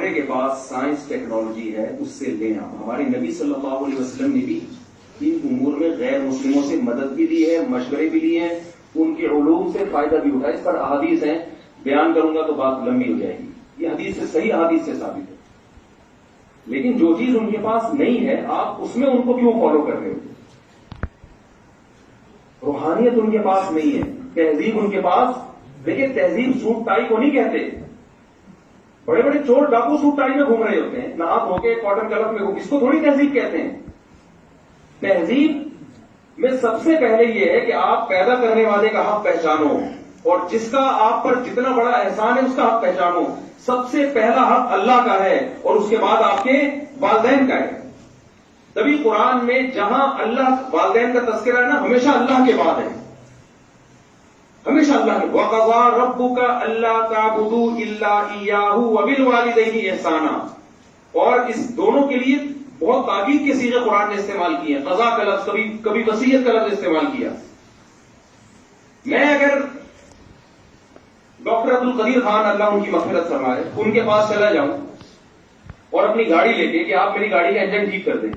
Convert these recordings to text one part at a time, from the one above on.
معاشرے کے پاس science technology ہے اس سے لیں آپ. ہمارے نبی صلی اللہ علیہ وسلم نے بھی ان امور میں غیر مسلموں سے مدد بھی دی ہے, مشورے بھی لیے ہیں, ان کے علوم سے فائدہ بھی اٹھا. اس پر احادیث ہیں, بیان کروں گا تو بات لمبی ہو جائے گی. یہ حدیث سے صحیح حدیث سے ثابت ہے. لیکن جو چیز ان کے پاس نہیں ہے آپ اس میں ان کو کیوں فالو کر رہے ہو؟ روحانیت ان کے پاس نہیں ہے, تہذیب ان کے پاس. دیکھیں تہذیب سوٹ ٹائی کو نہیں کہتے. بڑے بڑے چور ڈاکو سوٹ ٹائی میں گھوم رہے ہوتے ہیں, نہا دھو کے کاٹن کلف میں اس کو تھوڑی تہذیب کہتے ہیں. تہذیب میں سب سے پہلے یہ ہے کہ آپ پیدا کرنے والے کا حق پہچانو, اور جس کا آپ پر جتنا بڑا احسان ہے اس کا حق پہچانو. سب سے پہلا حق اللہ کا ہے اور اس کے بعد آپ کے والدین کا ہے. تبھی قرآن میں جہاں اللہ والدین کا تذکرہ ہے نا, ہمیشہ اللہ کے بعد ہے, ہمیشہ اللہ کے. وَقَضَىٰ رَبُّكَ أَلَّا تَعْبُدُوا إِلَّا إِيَّاهُ وَبِالْوَالِدَيْنِ إِحْسَانًا. اور اس دونوں کے لیے بہت تاکید کے صیغے قرآن نے استعمال کیے ہیں. قضا کا لفظ, کبھی وصیت کا لفظ استعمال کیا. میں اگر ڈاکٹر عبدالقدیر خان اللہ ان کی مغفرت فرمائے ان کے پاس چلا جاؤں اور اپنی گاڑی لے کے کہ آپ میری گاڑی کا انجن ٹھیک کر دیں,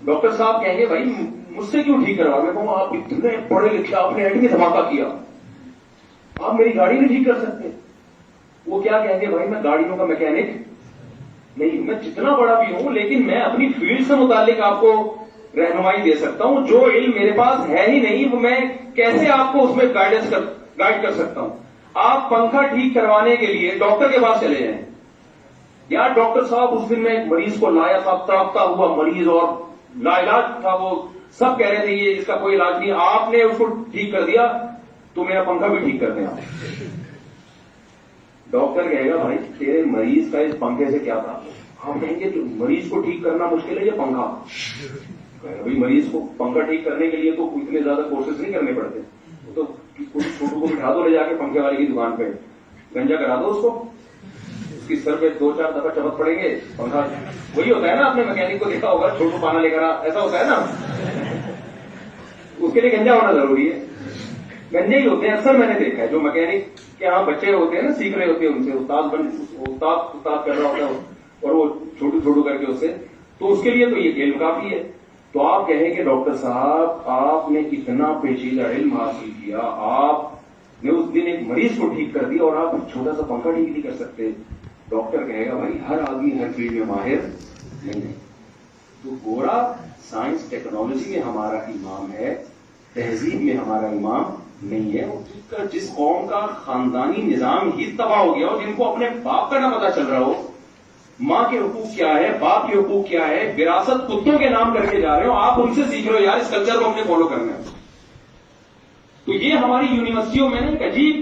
ڈاکٹر صاحب کہیں گے بھائی مجھ سے کیوں ٹھیک کروا. میں کہوں آپ اتنے پڑھے لکھے, آپ نے ایٹمی دھماکہ کیا, آپ میری گاڑی نہیں ٹھیک کر سکتے. وہ کیا کہیں گے, بھائی میں گاڑیوں کا میکینک نہیں, میں جتنا بڑا بھی ہوں لیکن میں اپنی فیلڈ سے متعلق آپ کو رہنمائی دے سکتا ہوں. جو علم میرے پاس ہے ہی نہیں وہ میں کیسے آپ کو اس میں گائیڈ کر سکتا ہوں. آپ پنکھا ٹھیک کروانے کے لیے ڈاکٹر کے پاس چلے جائیں. یار ڈاکٹر صاحب اس دن میں ایک مریض کو لایا تھا, تڑپتا ہوا مریض اور لا علاج تھا, وہ سب کہہ رہے تھے یہ اس کا کوئی علاج نہیں, آپ نے اس کو ٹھیک کر دیا تو میرا پنکھا بھی ٹھیک کر دیں. ڈاکٹر کہے گا بھائی تیرے مریض کا اس پنکھے سے کیا تھا. ہم کہیں گے مریض کو ٹھیک کرنا مشکل ہے یا پنکھا. بھائی مریض کو پنکھا ٹھیک کرنے کے لیے تو اتنے زیادہ کورسز نہیں کرنے پڑتے. تو چھوٹو کو بٹھا دو لے جا کے پنکھے والے کی دکان پہ, گنجا کرا دو اس کو, اس کی سر پہ 2-4 دفعہ چمک پڑیں گے, پنکھا وہی ہوتا ہے نا. آپ نے میکینک کو دیکھا ہوگا, چھوٹو پانا لے کر ایسا ہوتا ہے نا, اس کے لیے گنجا ہونا ضروری ہے. گنجے ہی ہوتے ہیں اکثر, میں نے دیکھا ہے. جو میکینک کے یہاں بچے ہوتے ہیں نا, سیکھ رہے ہوتے ہیں ان سے, استاد کر رہا ہوتا ہے اور وہ چھوٹو کر کے اس سے, تو اس کے لیے تو یہ علم کافی ہے. تو آپ کہیں کہ ڈاکٹر صاحب آپ نے اتنا پیچیدہ علم حاصل کیا, آپ نے اس دن ایک مریض کو ٹھیک کر دیا اور آپ چھوٹا سا پنکھا ٹھیک نہیں کر سکتے. ڈاکٹر کہے گا بھائی ہر آدمی ہر فیلڈ میں ماہر نہیں ہے. تو گورا سائنس ٹیکنالوجی میں ہمارا امام ہے, تہذیب میں ہمارا امام نہیں ہے. جس قوم کا خاندانی نظام ہی تباہ ہو گیا ہو, جن کو اپنے باپ کا نہ پتا چل رہا ہو, ماں کے حقوق کیا ہے, باپ کے حقوق کیا ہے, وراثت کتوں کے نام کر کے جا رہے ہو, آپ ان سے سیکھ رہے ہو یار اس کلچر کو ہم نے فالو کرنا ہے. تو یہ ہماری یونیورسٹیوں میں ایک عجیب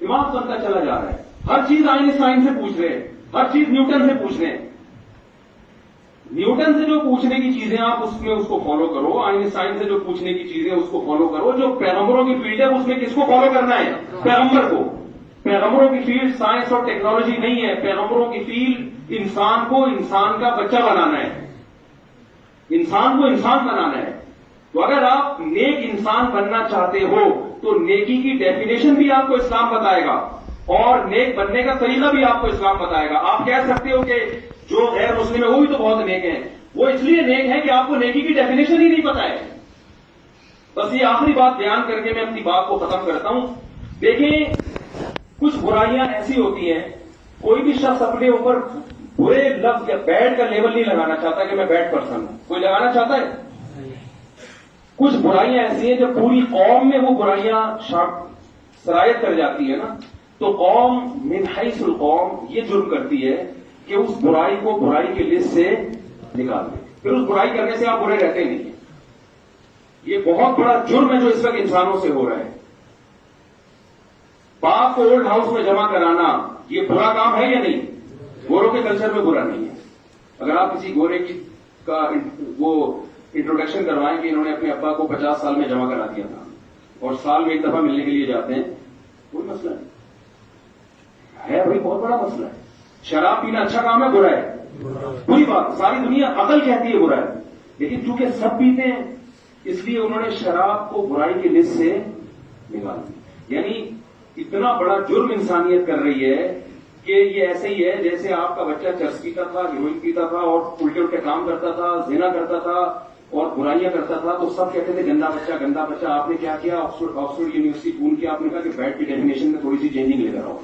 دماغ بنتا چلا جا رہا ہے. ہر چیز آئنسٹائن سے پوچھ رہے ہیں, ہر چیز نیوٹن سے پوچھ رہے ہیں. نیوٹن سے جو پوچھنے کی چیزیں آپ اس میں اس کو فالو کرو, آئنسٹائن سے جو پوچھنے کی چیزیں اس کو فالو کرو. جو پیغمبروں کی فیلڈ ہے اس میں کس کو فالو کرنا ہے, پیغمبر کو. پیغمبروں کی فیلڈ سائنس اور ٹیکنالوجی نہیں ہے. پیغمبروں کی فیلڈ انسان کو انسان کا بچہ بنانا ہے, انسان کو انسان بنانا ہے. تو اگر آپ نیک انسان بننا چاہتے ہو تو نیکی کی ڈیفینیشن بھی آپ کو اسلام بتائے گا اور نیک بننے کا طریقہ بھی آپ کو اسلام بتائے گا. آپ کہہ سکتے ہو کہ جو غیر مسلم ہے وہ بھی تو بہت نیک ہیں, وہ اس لیے نیک ہے کہ آپ کو نیکی کی ڈیفینیشن ہی نہیں پتا ہے. بس یہ آخری بات بیان کر کے میں اپنی بات کو ختم کرتا ہوں. دیکھیں کچھ برائیاں ایسی ہوتی ہیں, کوئی بھی شخص اپنے اوپر برے لفظ یا بیڈ کا لیبل نہیں لگانا چاہتا کہ میں بیڈ پرسن ہوں. کوئی لگانا چاہتا ہے؟ کچھ برائیاں ایسی ہیں جب پوری قوم میں وہ برائیاں سرایت کر جاتی ہے نا, تو قوم من حیث القوم یہ جرم کرتی ہے کہ اس برائی کو برائی کے لسٹ سے نکال دے. پھر اس برائی کرنے سے آپ برے رہتے نہیں ہیں. یہ بہت بڑا جرم ہے جو اس وقت انسانوں سے ہو رہا ہے. باپ کو اولڈ ہاؤس میں جمع کرانا یہ برا کام ہے یا نہیں؟ گوروں کے کلچر میں برا نہیں ہے. اگر آپ کسی گورے کا وہ انٹروڈکشن کروائیں کہ انہوں نے اپنے ابا کو 50 سال میں جمع کرا دیا تھا اور سال میں ایک دفعہ ملنے کے لیے جاتے ہیں, کوئی مسئلہ نہیں ہے. بھائی بہت بڑا مسئلہ ہے. شراب پینا اچھا کام ہے, برا ہے, بری بات. ساری دنیا عقل کہتی ہے برا ہے, لیکن چونکہ سب پیتے ہیں اس لیے انہوں نے شراب کو برائی کی لسٹ سے نکال دی. یعنی اتنا بڑا جرم انسانیت کر رہی ہے کہ یہ ایسے ہی ہے جیسے آپ کا بچہ چرس پیتا تھا، ہیروئن پیتا تھا اور الٹے الٹے کام کرتا تھا، زنا کرتا تھا اور برائیاں کرتا تھا، تو سب کہتے تھے گندا بچہ گندا بچہ. آپ نے کیا کیا؟ آکسفورڈ یونیورسٹی فون کیا، آپ نے کہا کہ بیڈ کی ڈیفینیشن میں تھوڑی سی چینجنگ لے کر آؤ.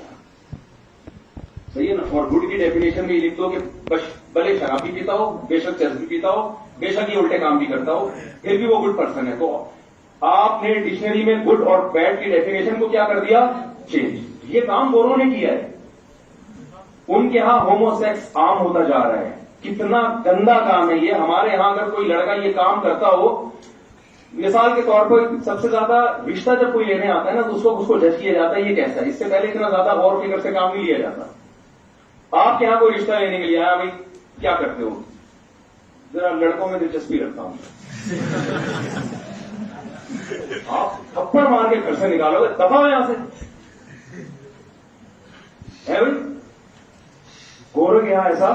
صحیح ہے نا؟ اور گڈ کی ڈیفینیشن میں یہ لکھ دو کہ بھلے شراب بھی پیتا ہو، بے شک چرس بھی پیتا ہو، بے شک یہ الٹے کام بھی کرتا ہو، پھر بھی وہ گڈ پرسن ہے. تو آپ نے ڈکشنری میں گڈ اور بیڈ کی ڈیفینیشن کو کیا کر دیا؟ چینج. یہ کام گوروں نے کیا ہے. ان کے ہاں ہومو سیکس عام ہوتا جا رہا ہے. کتنا گندا کام ہے یہ. ہمارے ہاں اگر کوئی لڑکا یہ کام کرتا ہو، مثال کے طور پر سب سے زیادہ رشتہ جب کوئی لینے آتا ہے نا تو اس کو جج کیا جاتا ہے یہ کیسا ہے. اس سے پہلے اتنا زیادہ غور فکر سے کام نہیں لیا جاتا. آپ کے یہاں کوئی رشتہ لینے کے لیے آیا، بھائی کیا کرتے ہو؟ ذرا لڑکوں میں دلچسپی رکھتا ہوں. آپ تھپڑ مار کے گھر سے نکالو گے، دفعہ ہو یہاں سے. ہے بھائی گورو کے یہاں ایسا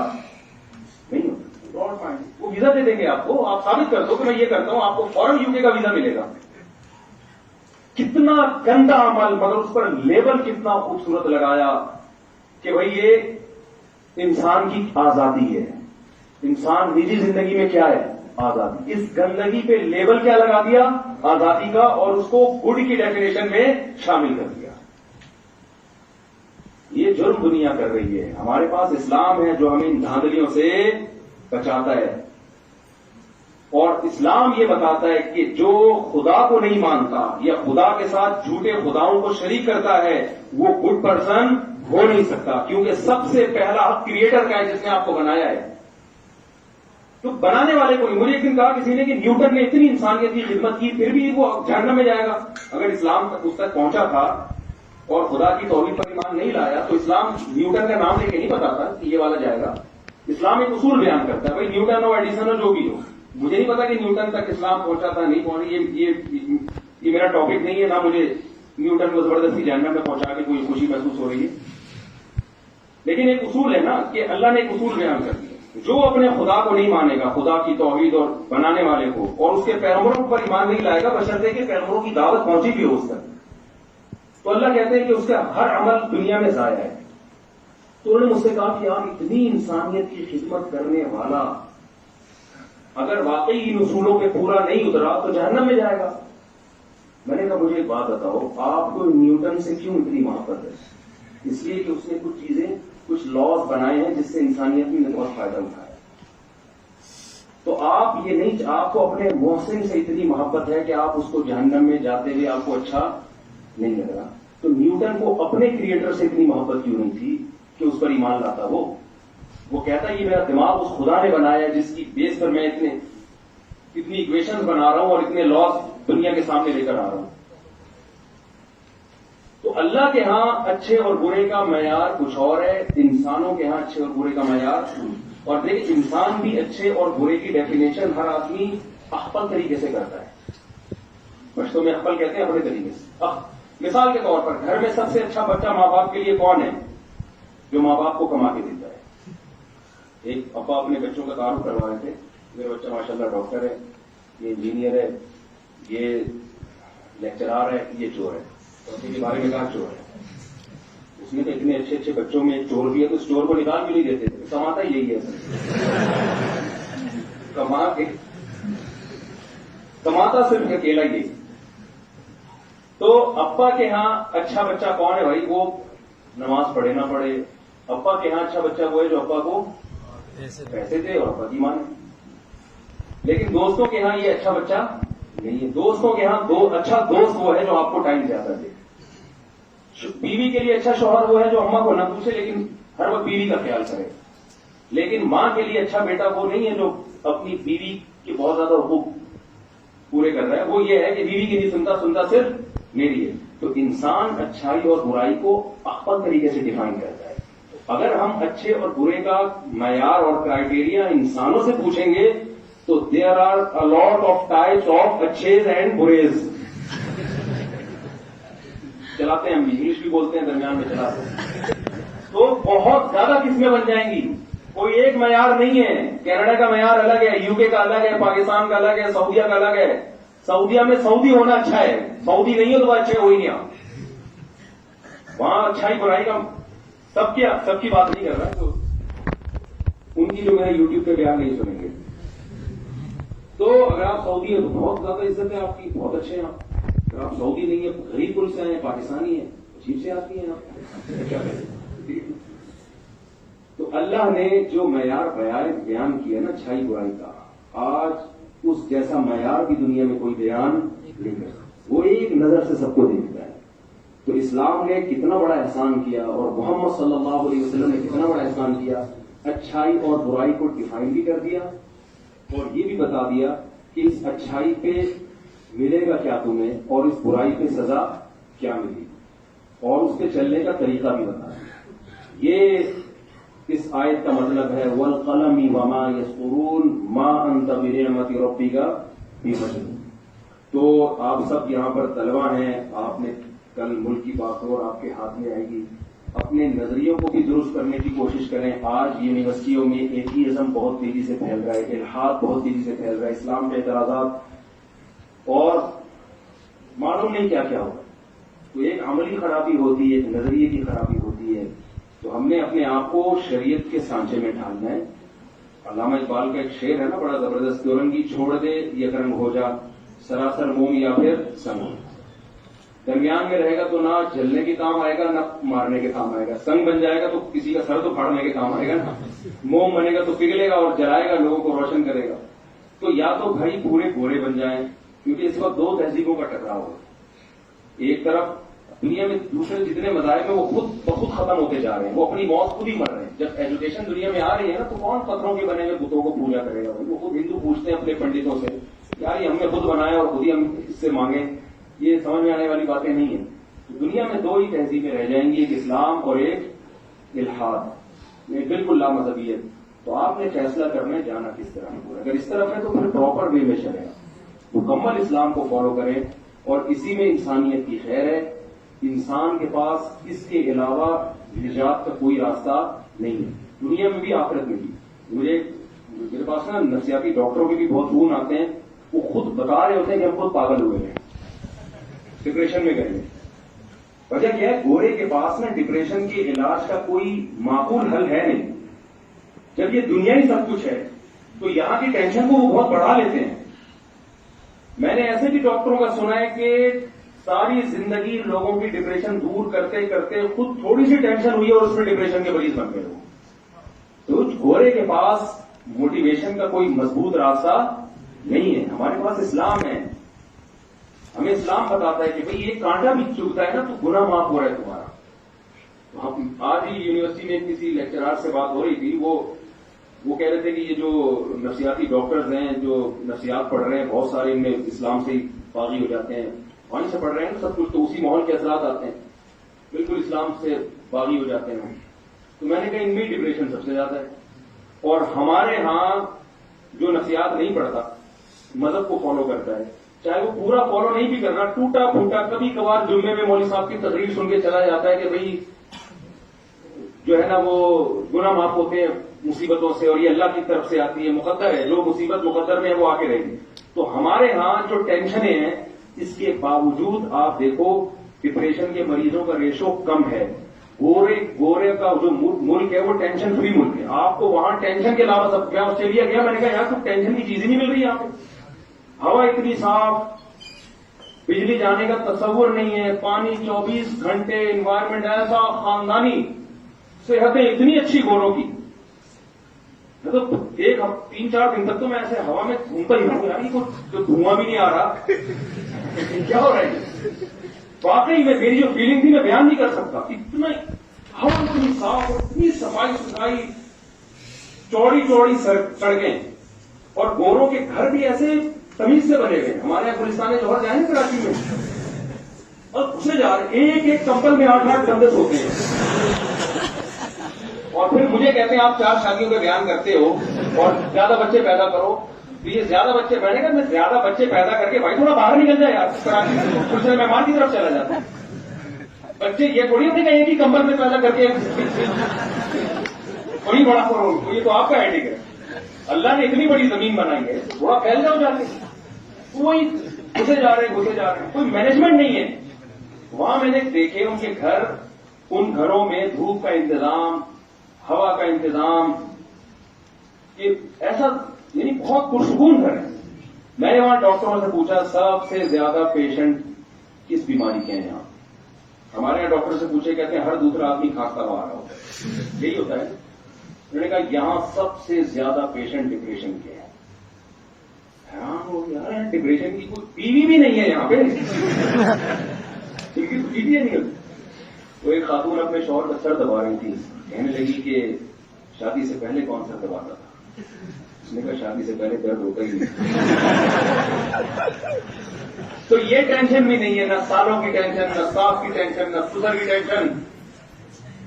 نہیں ہوتا. وہ ویزا دے دیں گے آپ کو. آپ ثابت کر دو کہ میں یہ کرتا ہوں، آپ کو فوراً UK کا ویزا ملے گا. کتنا گندا عمل، مگر اس پر لیبل کتنا خوبصورت لگایا کہ بھائی یہ انسان کی آزادی ہے. انسان نجی زندگی میں کیا ہے؟ آزادی. اس گندگی پہ لیبل کیا لگا دیا؟ آزادی کا، اور اس کو گڈ کی ڈیفینیشن میں شامل کر دیا. یہ جرم دنیا کر رہی ہے. ہمارے پاس اسلام ہے جو ہمیں ان دھاندلیوں سے بچاتا ہے. اور اسلام یہ بتاتا ہے کہ جو خدا کو نہیں مانتا یا خدا کے ساتھ جھوٹے خداؤں کو شریک کرتا ہے وہ گڈ پرسن ہو نہیں سکتا، کیونکہ سب سے پہلا حق کریٹر کا ہے جس نے آپ کو بنایا ہے. تو بنانے والے کو نہیں. مجھے ایک دن کہا کسی نے کہ نیوٹن نے اتنی انسانیت کی خدمت کی پھر بھی وہ جہنم میں جائے گا. اگر اسلام اس تک پہنچا تھا اور خدا کی توحید پر ایمان نہیں لایا تو اسلام نیوٹن کا نام لے کے نہیں بتاتا کہ یہ والا جائے گا. اسلام ایک اصول بیان کرتا ہے. بھائی نیوٹن ہو، ایڈیسن ہو، جو بھی ہو. مجھے نہیں پتا کہ نیوٹن تک اسلام پہنچا تھا نہیں پہنچا. یہ میرا ٹاپک نہیں ہے، نہ مجھے نیوٹن کو زبردستی جہنم میں پہنچا کے کوئی خوشی محسوس ہو رہی ہے. لیکن ایک اصول ہے نا کہ اللہ نے ایک اصول بیان کر دیا. جو اپنے خدا کو نہیں مانے گا، خدا کی توحید اور بنانے والے کو، اور اس کے پیغمبروں پر ایمان نہیں لائے گا بشرطے کہ پیغمبروں کی دعوت پہنچی بھی ہو اس تک، تو اللہ کہتے ہیں کہ اس کا ہر عمل دنیا میں ضائع ہے. تو انہوں نے مجھ سے کہا کہ یار اتنی انسانیت کی خدمت کرنے والا اگر واقعی ان اصولوں پہ پورا نہیں اترا تو جہنم میں جائے گا. میں نے کہا مجھے ایک بات بتاؤ، آپ کو نیوٹن سے کیوں اتنی محبت ہے؟ اس لیے کہ اس نے کچھ چیزیں، کچھ لاز بنائے ہیں جس سے انسانیت نے بہت فائدہ اٹھایا. تو آپ یہ نہیں، آپ کو اپنے محسن سے اتنی محبت ہے کہ آپ اس کو جہنم میں جاتے ہوئے آپ کو اچھا نہیں لگ رہا. تو نیوٹن کو اپنے کریٹر سے اتنی محبت کیوں نہیں تھی کہ اس پر ایمان لاتا؟ وہ کہتا یہ میرا دماغ اس خدا نے بنایا جس کی بیس پر میں اتنی ایکویشنز بنا رہا ہوں اور اتنے لاز دنیا کے سامنے لے کر آ رہا ہوں. تو اللہ کے ہاں اچھے اور برے کا معیار کچھ اور ہے، انسانوں کے ہاں اچھے اور برے کا معیار. اور دیکھیں انسان بھی اچھے اور برے کی ڈیفینیشن ہر آدمی اخپل طریقے سے کرتا ہے. پشتوں میں اخپل کہتے ہیں اپنے طریقے سے. مثال کے طور پر گھر میں سب سے اچھا بچہ ماں باپ کے لیے کون ہے؟ جو ماں باپ کو کما کے دیتا ہے. ایک ابا اپنے بچوں کا تعارف کروا رہے تھے. میرا بچہ ماشاءاللہ ڈاکٹر ہے، یہ انجینئر ہے، یہ لیکچرار ہے، یہ چور ہے. تو کے بارے میں کہا چور ہے. اس میں تو اتنے اچھے اچھے بچوں میں چور بھی ہے تو اس چور کو نکال بھی نہیں دیتے. کماتا ہی یہی ہے، کماتا صرف اکیلا ہی. تو ابا کے ہاں اچھا بچہ کون ہے بھائی؟ وہ نماز پڑھے نہ پڑھے. ابا کے ہاں اچھا بچہ وہ ہے جو ابا کو پیسے دے اور ابا کی مانے. لیکن دوستوں کے ہاں یہ اچھا بچہ نہیں ہے. دوستوں کے ہاں اچھا دوست وہ ہے جو آپ کو ٹائم زیادہ دے. بیوی کے لیے اچھا شوہر وہ ہے جو اماں کو نہ پوچھے لیکن ہر وقت بیوی کا خیال کرے. لیکن ماں کے لیے اچھا بیٹا وہ نہیں ہے جو اپنی بیوی کے بہت زیادہ حقوق پورے کر رہا ہے. وہ یہ ہے کہ بیوی کی نہیں سنتا صرف میری ہے. تو انسان اچھائی اور برائی کو اخپل طریقے سے ڈیفائن کرتا ہے. اگر ہم اچھے اور برے کا معیار اور کرائٹیریا انسانوں سے پوچھیں گے تو there are a lot of types of اچھیز اینڈ بریز. چلاتے ہیں ہم انگلش بھی بولتے ہیں درمیان میں چلاتے ہیں. تو بہت زیادہ قسمیں بن جائیں گی. کوئی ایک معیار نہیں ہے. کینیڈا کا معیار الگ ہے، UK کا الگ ہے، پاکستان کا الگ ہے، سعودیہ کا الگ ہے. سعودیہ میں سعودی ہونا اچھا ہے، سعودی نہیں ہو تو وہ اچھے ہو ہی نہیں. وہاں اچھائی برائی کا سب کی بات نہیں کر رہا تو ان کی جو میرے یوٹیوب پہ بیان نہیں سنیں گے. تو اگر آپ سعودی ہیں تو بہت زیادہ عزت ہے آپ کی, بہت اچھے ہیں آپ. اگر آپ سعودی نہیں ہیں, غریب ملک سے آئے ہیں, پاکستانی ہیں, عجیب سے آدمی ہیں آپ, کیا کریں. تو اللہ نے جو معیار بیان کیا نا اچھائی برائی کا, آج اس جیسا معیار بھی دنیا میں کوئی بیان نہیں کر سکتا. وہ ایک نظر سے سب کو دیکھتا ہے. تو اسلام نے کتنا بڑا احسان کیا, اور محمد صلی اللہ علیہ وسلم نے کتنا بڑا احسان کیا. اچھائی اور برائی کو ڈیفائن بھی کر دیا, اور یہ بھی بتا دیا کہ اس اچھائی پہ ملے گا کیا تمہیں, اور اس برائی پہ سزا کیا ملے, اور اس پہ چلنے کا طریقہ بھی بتا دیا. یہ اس آیت کا مطلب ہے وَالْقَلَمِ وَمَا يَسْطُرُونَ مَا أَنْتَ بِنِعْمَةِ رَبِّكَ بِمَجْنُونٍ. تو آپ سب یہاں پر طلبہ ہیں, آپ نے کل ملک کی بات ہو اور آپ کے ہاتھ میں آئے گی, اپنے نظریوں کو بھی درست کرنے کی کوشش کریں. آج یونیورسٹیوں میں ایتھیزم بہت تیزی سے پھیل رہا ہے, الحاد بہت تیزی سے پھیل رہا ہے, اسلام کے اعتراضات, اور معلوم نہیں کیا کیا ہوگا. تو ایک عملی خرابی ہوتی ہے, ایک نظریے کی خرابی ہوتی ہے. تو ہم نے اپنے آپ کو شریعت کے سانچے میں ڈھالنا ہے. علامہ اقبال کا ایک شعر ہے نا بڑا زبردست, دورنگی چھوڑ دے یک رنگ ہو جا, سراسر موم یا پھر سنگ. درمیان میں رہے گا تو نہ جلنے کے کام آئے گا نہ مارنے کے کام آئے گا. سنگ بن جائے گا تو کسی کا سر تو پھاڑنے کے کام آئے گا نا. موم بنے گا تو پگھلے گا اور جلائے گا, لوگوں کو روشن کرے گا. تو یا تو بھائی پورے گورے بن جائیں, کیونکہ اس وقت دو تہذیبوں کا ٹکراؤ ہے. ایک طرف دنیا میں دوسرے جتنے مذاہب ہیں وہ خود بخود ختم ہوتے جا رہے ہیں, وہ اپنی موت خود ہی مر رہے ہیں. جب ایجوکیشن دنیا میں آ رہی ہے نا, تو کون پتھروں کے بنے ہوئے بتوں کو پوجا کرے گا. وہ خود ہندو پوچھتے ہیں اپنے پنڈتوں سے, یار یہ ہم نے خود بنایا اور خود ہی ہم اس سے مانگیں. یہ سمجھ میں آنے والی باتیں نہیں ہیں. دنیا میں دو ہی تہذیبیں رہ جائیں گی, ایک اسلام اور ایک الحاد, بالکل لامذہبیت. تو آپ نے فیصلہ کرنا ہے جانا کس طرح ہے. اگر اس طرف ہے تو پھر پراپر وے میں چلے گا, مکمل اسلام کو فالو کریں, اور اسی میں انسانیت کی خیر ہے. انسان کے پاس اس کے علاوہ نجات کا کوئی راستہ نہیں ہے, دنیا میں بھی آخرت میں بھی. میرے پاس نا نفسیاتی ڈاکٹروں کے بھی بہت فون آتے ہیں, وہ خود بتا رہے ہوتے ہیں کہ ہم خود پاگل ہوئے ہیں, ڈپریشن میں گئے. وجہ کیا ہے, گورے کے پاس نا ڈپریشن کے علاج کا کوئی معقول حل ہے نہیں. جب یہ دنیا ہی سب کچھ ہے تو یہاں کی ٹینشن کو وہ بہت بڑھا لیتے ہیں. میں نے ایسے بھی ڈاکٹروں کا سنا ہے کہ ساری زندگی لوگوں کی ڈپریشن دور کرتے کرتے خود تھوڑی سی ٹینشن ہوئی اور اس میں ڈپریشن کے مریض بن گئے ہو. تو گورے کے پاس موٹیویشن کا کوئی مضبوط راستہ نہیں ہے. ہمارے پاس اسلام ہے, ہمیں اسلام بتاتا ہے کہ بھئی یہ کانٹا بھی چبھتا ہے نا تو گناہ معاف ہو رہا ہے تمہارا. آج ہی یونیورسٹی میں کسی لیکچرار سے بات ہو رہی تھی, وہ کہہ رہے تھے کہ یہ جو نفسیاتی ڈاکٹرز ہیں جو نفسیات پڑھ رہے ہیں, بہت سارے ان میں اسلام سے ہی باغی ہو جاتے ہیں, وہیں سے پڑھ رہے ہیں سب کچھ, تو اسی ماحول کے اثرات آتے ہیں, بالکل اسلام سے باغی ہو جاتے ہیں. تو میں نے کہا ان میں ڈپریشن سب سے زیادہ ہے. اور ہمارے ہاں جو نفسیات نہیں پڑھتا, مذہب کو فالو کرتا ہے, چاہے وہ پورا فالو نہیں بھی کرنا, ٹوٹا پھوٹا کبھی کبھار جمعے میں مولوی صاحب کی تقریر سن کے چلا جاتا ہے کہ بھئی جو ہے نا وہ گناہ معاف ہوتے ہیں مصیبتوں سے, اور یہ اللہ کی طرف سے آتی ہے, مقدر ہے, جو مصیبت مقدر میں ہے وہ آ کے رہے گی. تو ہمارے ہاں جو ٹینشنیں ہیں, اس کے باوجود آپ دیکھو ڈپریشن کے مریضوں کا ریشو کم ہے. گورے کا جو ملک ہے وہ ٹینشن فری ملک ہے. آپ کو وہاں ٹینشن کے علاوہ سب, میں آسٹریلیا گیا, میں نے کہا یار تو ٹینشن کی چیزیں نہیں مل رہی یہاں پہ. ہوا اتنی صاف, بجلی جانے کا تصور نہیں ہے, پانی 24 گھنٹے, انوائرمنٹ ایسا خاندانی, صحتیں اتنی اچھی گوروں کی. مطلب 3-4 دن تک تو میں ایسے ہوا میں گھومتا ہی ہوں, یار جو دھواں بھی نہیں آ رہا, کیا ہو رہا ہے. واقعی میں میری جو فیلنگ تھی میں بیان نہیں کر سکتا. اتنا ہوا اتنی صاف, اتنی صفائی ستھرائی, چوڑی چوڑی سڑکیں, اور گوروں کے گھر بھی ایسے تمیز سے بنے ہوئے. ہمارے یہاں گلستان جوہر جائیں کراچی میں, اور گھسے جا رہے, ایک کمبل میں 8-8 بندے سوتے ہیں. اور پھر مجھے کہتے ہیں آپ 4 شادیوں کا بیان کرتے ہو اور زیادہ بچے پیدا کرو. تو یہ زیادہ بچے بڑھنے گا, میں زیادہ بچے پیدا کر کے بھائی تھوڑا باہر نکل جائے یار, کراچی کچھ سے مہمان کی طرف چلا جاتا ہے. بچے یہ تھوڑی ہوتے ہیں کہ کمبل میں پیدا کر کے وہی بڑا کرو, یہ تو آپ کا ہینڈک ہے. اللہ نے اتنی بڑی زمین بنائی ہے, تھوڑا پھیل جاؤ جا کے. وہی گھسے جا رہے ہیں, کوئی مینجمنٹ نہیں ہے. وہاں میں نے دیکھے ان کے گھر ان گھروں میں دھوپ کا انتظام, ہوا کا انتظام, یہ ایسا یعنی بہت پرسکون گھر ہے. میں نے وہاں ڈاکٹروں سے پوچھا سب سے زیادہ پیشنٹ کس بیماری کے ہیں یہاں. ہمارے یہاں ڈاکٹر سے پوچھے, کہتے ہیں ہر دوسرا آدمی کھانستا ہوا آ رہا ہوتا ہے. یہی ہوتا ہے. انہوں نے کہا یہاں سب سے زیادہ پیشنٹ ڈپریشن کے ہیں. حیران ہو گیا, ڈپریشن کی کوئی بیوی بھی نہیں ہے یہاں پہ. بیوی نہیں ہوتی. وہ ایک خاتون اپنے شوہر کا سر دبا رہی تھی, کہنے لگی کہ شادی سے پہلے کون سر دباتا تھا. اس نے کہا شادی سے پہلے درد ہوتا ہی نہیں. تو یہ ٹینشن بھی نہیں ہے, نہ سالوں کی ٹینشن, نہ سانپ کی ٹینشن, نہ سگر کی ٹینشن.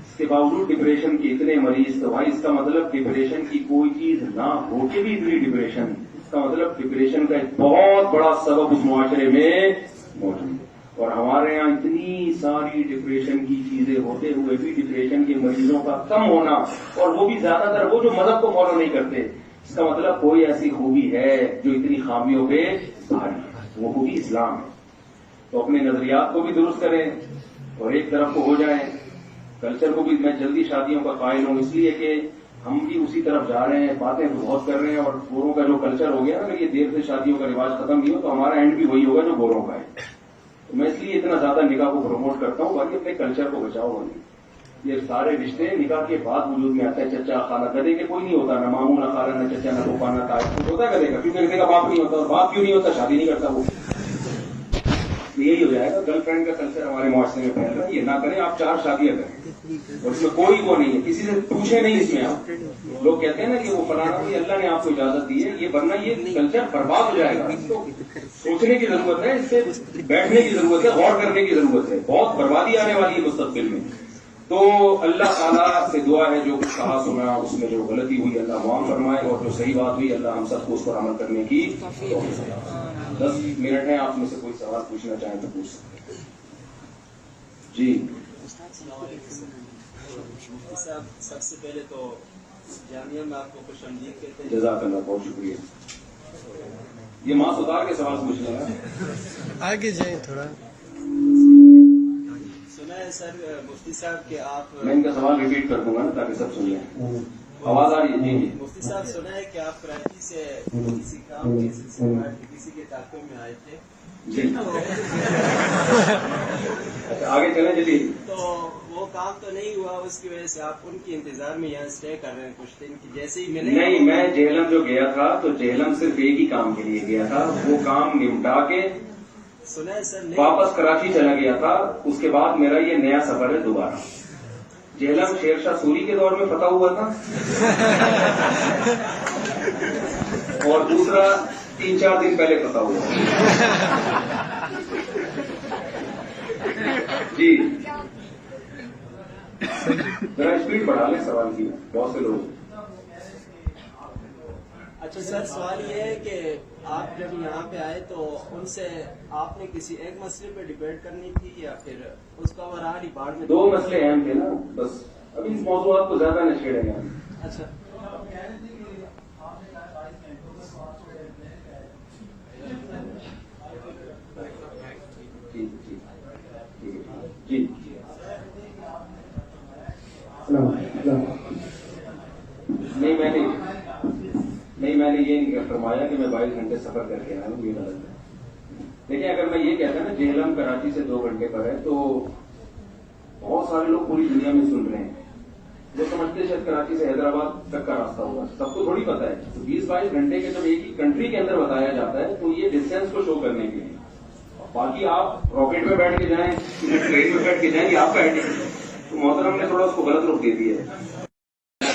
اس کے باوجود ڈپریشن کے اتنے مریض. تو بھائی اس کا مطلب ڈپریشن کی کوئی چیز نہ ہو کے بھی اتنی ڈپریشن, اس کا مطلب ڈپریشن کا ایک بہت بڑا سبب اس معاشرے میں موجود ہے. اور ہمارے یہاں اتنی ساری ڈپریشن کی چیزیں ہوتے ہوئے بھی ڈپریشن کے مریضوں کا کم ہونا, اور وہ بھی زیادہ تر وہ جو مذہب کو فالو نہیں کرتے. اس کا مطلب کوئی ایسی خوبی ہے جو اتنی خامیوں پہ بھاری ہے, وہ خوبی اسلام ہے. تو اپنے نظریات کو بھی درست کریں اور ایک طرف کو ہو جائیں. کلچر کو بھی, میں جلدی شادیوں کا قائل ہوں اس لیے کہ ہم بھی اسی طرف جا رہے ہیں, باتیں بہت کر رہے ہیں. اور گوروں کا جو کلچر ہو گیا نا, اگر یہ دیر سے شادیوں کا رواج ختم نہیں ہو تو ہمارا اینڈ بھی وہی ہوگا جو گوروں کا ہے. تو میں اس لیے اتنا زیادہ نکاح کو پروموٹ کرتا ہوں. باقی اپنے کلچر کو بچاؤ. ہونے یہ سارے رشتے نکاح کے بعد وجود میں آتے ہیں. چچا خالہ, گدے کے کوئی نہیں ہوتا, نہ ماموں نہ خالہ نہ چچا نہ پھوپھا نہ تایا. کچھ ہوتا ہے گدے کا, کیونکہ گدے کا باپ نہیں ہوتا. اور باپ کیوں نہیں ہوتا, شادی نہیں کرتا وہ. یہی ہو جائے گا. گرل فرینڈ کا کلچر ہمارے معاشرے میں پھیل رہا ہے. یہ نہ کریں آپ, 4 شادیاں کریں اور اس میں کوئی وہ نہیں ہے, کسی سے پوچھے نہیں. اس میں آپ لوگ کہتے ہیں نا کہ وہ فلانا, یہ اللہ نے آپ کو اجازت دی ہے, یہ ورنہ یہ کلچر برباد ہو جائے گا. اس کو سوچنے کی ضرورت ہے, اس سے بیٹھنے کی ضرورت ہے, غور کرنے کی ضرورت ہے. بہت بربادی آنے والی ہے مستقبل میں. تو اللہ تعالیٰ سے دعا ہے جو کچھ کہا سنا اس میں جو غلطی ہوئی اللہ معاف فرمائے, اور جو صحیح بات ہوئی اللہ ہم سب کو اس پر عمل کرنے کی. 10 منٹ ہیں, آپ میں سے کوئی سوال پوچھنا چاہیں تو پوچھ سکتے ہیں. جی صاحب, سب سے پہلے تو جامعہ میں آپ کو خوش آمدید کہتے ہیں. جزاک اللہ, بہت شکریہ. یہ ماں اتار کے سوال پوچھ رہے ہیں. آگے جائیں تھوڑا. سنا ہے سر مفتی صاحب کہ آپ, میں ان کا سوال ریپیٹ کر دوں گا نا تاکہ سب سن لیں. آواز آ رہی ہے؟ جی. مفتی صاحب سنا ہے کہ آپ کراچی سے کسی کام کے سلسلے میں کسی کے تعاقب میں آئے تھے. جی اچھا, آگے چلیں. جی تو وہ کام تو نہیں ہوا, اس کی وجہ سے آپ ان کے انتظار میں یہاں اسٹے کر رہے ہیں کچھ دن کی. جیسے ہی ملے نہیں, میں جہلم جو گیا تھا تو جہلم صرف ایک ہی کام کے لیے گیا تھا. وہ کام نمٹا کے سنا ہے سر واپس کراچی چلا گیا تھا. اس کے بعد میرا یہ نیا سفر ہے دوبارہ. جہلم شیر شاہ سوری کے دور میں فتح ہوا تھا, اور دوسرا 3-4 دن پہلے فتح ہوا. جی ذرا اسپیڈ بڑھا لیں سوال کی, بہت سے لوگ. اچھا سر, سوال یہ ہے کہ آپ جب یہاں پہ آئے تو ان سے آپ نے کسی ایک مسئلے پہ ڈبیٹ کرنی تھی یا پھر اس کا اوورآل ہی بار میں 2 مسئلے اہم تھے نا, بس ابھی اس موضوعات کو زیادہ نہ چھیڑیں گے. اچھا جی نہیں, میں نے یہ نہیں فرمایا کہ میں 22 گھنٹے سفر کر کے آیا ہوں, یہ غلط ہے. دیکھیں, اگر میں یہ کہتا نا جہلم کراچی سے 2 گھنٹے پر ہے تو بہت سارے لوگ پوری دنیا میں سن رہے ہیں. وہ سمجھتے شاید کراچی سے حیدرآباد تک کا راستہ ہوگا, سب کو تھوڑی پتا ہے. 20-22 گھنٹے کے جب ایک ہی کنٹری کے اندر بتایا جاتا ہے تو یہ ڈسٹینس کو شو کرنے کے لیے. باقی آپ راکٹ میں بیٹھ کے جائیں, ٹرین میں بیٹھ کے جائیں, یہ آپ کا ایڈیٹ ہے. تو محترم نے تھوڑا اس کو غلط رخ دے دیا ہے.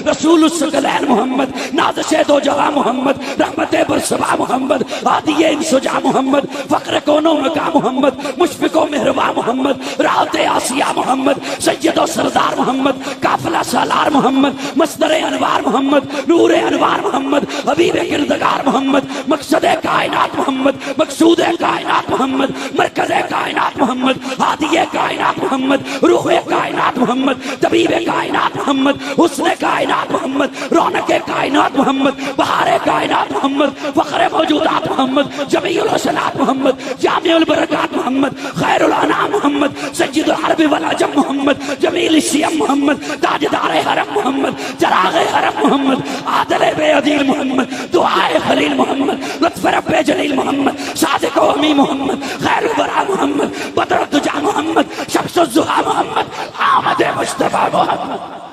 رسول الثقلین محمد, نازش دو جہاں محمد, رحمت برسبا محمد, عادی انسجا محمد, فقر کونوں کا محمد, مشفق و مہرباں محمد, راحت آسیہ محمد, سید و سردار محمد, قافلہ سالار محمد, مصدر انوار محمد, نور انوار محمد, حبیب کردگار محمد, مقصد کائنات محمد, مقصود کائنات محمد, مرکز کائنات محمد, ہادی کائنات محمد, روح کائنات محمد, طبیب کائنات محمد, حسن کائنات کائنات محمد، رونق کائنات محمد، بہار کائنات محمد، فخر موجودات محمد، جمیع الحسنات محمد، جامع البرکات محمد، خیر الانام محمد، سید العرب والعجم محمد، جمیل الشیم محمد، تاجدار حرم محمد، چراغ حرم محمد، عادل بے عدیل محمد، دعائے خلیل محمد، لطف رب جلیل محمد، صادق و امی محمد، خیر الورا محمد، بدر الدجا محمد، شمس الضحا محمد، آمد مصطفیٰ محمد.